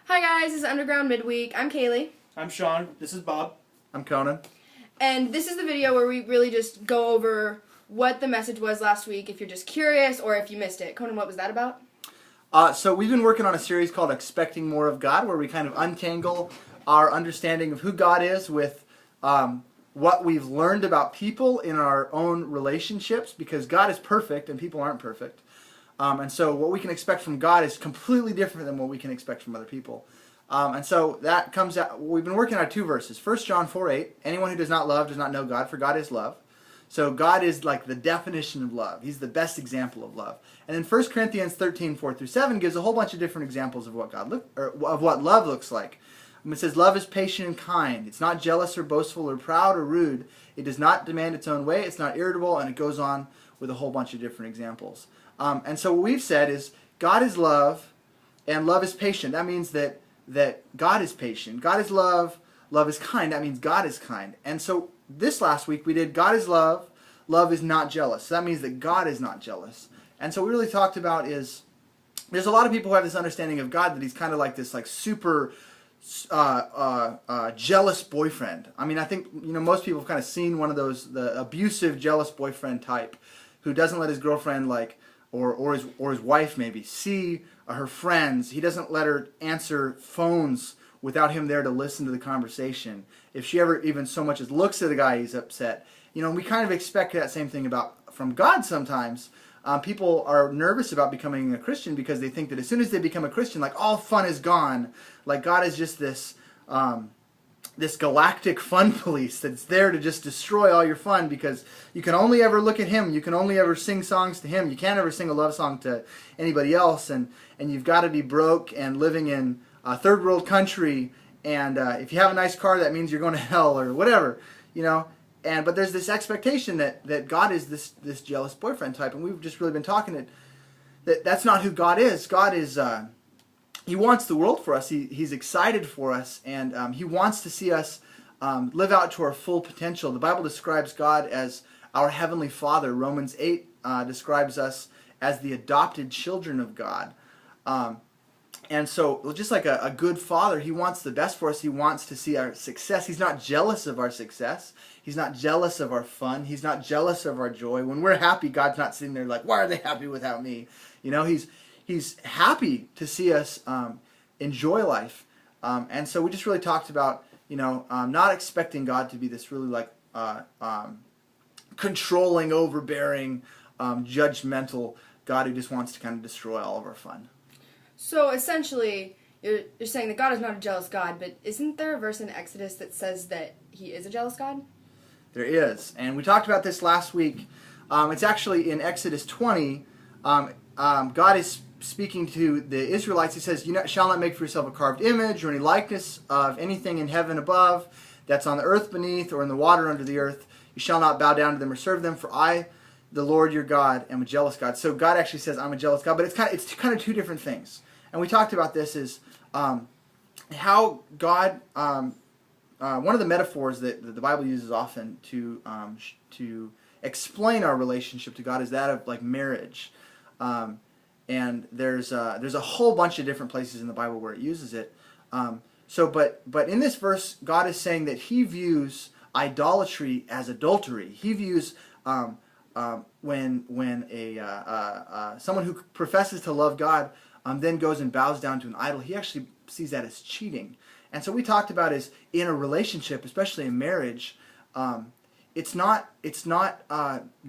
Hi guys, this is Underground Midweek. I'm Kaylee. I'm Sean. This is Bob. I'm Conan. And this is the video where we really just go over what the message was last week if you're just curious or if you missed it. Conan, what was that about? So we've been working on a series called Expecting More of God, where we kind of untangle our understanding of who God is with what we've learned about people in our own relationships, because God is perfect and people aren't perfect. And so what we can expect from God is completely different than what we can expect from other people. And so that comes out, we've been working on two verses. 1 John 4:8, anyone who does not love does not know God, for God is love. So God is like the definition of love. He's the best example of love. And then 1 Corinthians 13:4-7 gives a whole bunch of different examples of what of what love looks like. It says, love is patient and kind. It's not jealous or boastful or proud or rude. It does not demand its own way. It's not irritable, and it goes on with a whole bunch of different examples. And so what we've said is God is love, and love is patient. That means that God is patient. God is love. Love is kind. That means God is kind. And so this last week we did God is love. Love is not jealous. So that means that God is not jealous. And so what we really talked about is there's a lot of people who have this understanding of God that he's kind of like this super jealous boyfriend. I mean, I think most people have kind of seen one of those, the abusive jealous boyfriend type, who doesn't let his girlfriend or his wife maybe see her friends. He doesn't let her answer phones without him there to listen to the conversation. If she ever even so much as looks at the guy, he's upset. We kind of expect that same thing from God sometimes. People are nervous about becoming a Christian because they think that as soon as they become a Christian, like all fun is gone. Like God is just this galactic fun police that's there to just destroy all your fun, because you can only ever look at him. You can only ever sing songs to him. You can't ever sing a love song to anybody else. And you've got to be broke and living in a third world country. And if you have a nice car, that means you're going to hell or whatever, But there's this expectation that God is this jealous boyfriend type, and we've just really been talking that's not who God is. God is He wants the world for us. He's excited for us, and He wants to see us live out to our full potential. The Bible describes God as our Heavenly Father. Romans 8 describes us as the adopted children of God. And so, just like a good father, he wants the best for us. He wants to see our success. He's not jealous of our success. He's not jealous of our fun. He's not jealous of our joy. When we're happy, God's not sitting there like, why are they happy without me? He's happy to see us enjoy life. And so we just really talked about, not expecting God to be this really controlling, overbearing, judgmental God who just wants to kind of destroy all of our fun. So essentially, you're saying that God is not a jealous God, but isn't there a verse in Exodus that says that he is a jealous God? There is. And we talked about this last week. It's actually in Exodus 20. God is speaking to the Israelites. He says, you shall not make for yourself a carved image or any likeness of anything in heaven above, that's on the earth beneath, or in the water under the earth. You shall not bow down to them or serve them, for I, the Lord your God, am a jealous God. So God actually says, I'm a jealous God, but it's kind of two different things. And we talked about this is how God, one of the metaphors that the Bible uses often to explain our relationship to God is that of like marriage. And there's a whole bunch of different places in the Bible where it uses it. But in this verse, God is saying that He views idolatry as adultery. He views when someone who professes to love God then goes and bows down to an idol, he actually sees that as cheating. And so we talked about is in a relationship, especially in marriage, it's not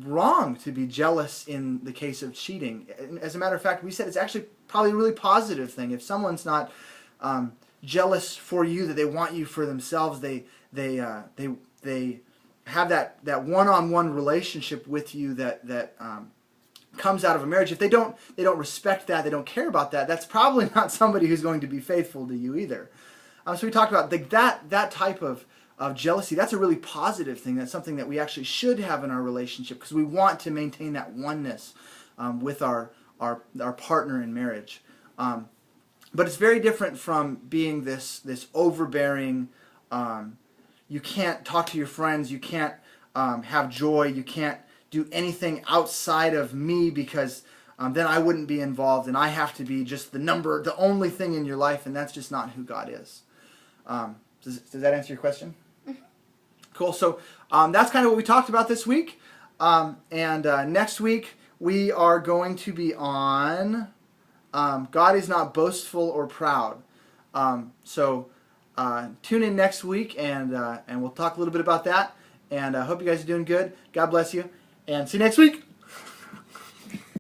wrong to be jealous in the case of cheating. As a matter of fact, we said it's actually probably a really positive thing. If someone's not jealous for you, that they want you for themselves, they have that one-on-one relationship with you that comes out of a marriage. If they don't respect that, they don't care about that, that's probably not somebody who's going to be faithful to you either. So we talked about that type of jealousy. That's a really positive thing. That's something that we actually should have in our relationship, because we want to maintain that oneness with our partner in marriage. But it's very different from being this overbearing, you can't talk to your friends, you can't have joy, you can't do anything outside of me because then I wouldn't be involved, and I have to be just the only thing in your life, and that's just not who God is. Does that answer your question? Mm-hmm. Cool. So that's kind of what we talked about this week. And next week we are going to be on God is not boastful or proud. So tune in next week, and we'll talk a little bit about that. And I hope you guys are doing good. God bless you, and see you next week.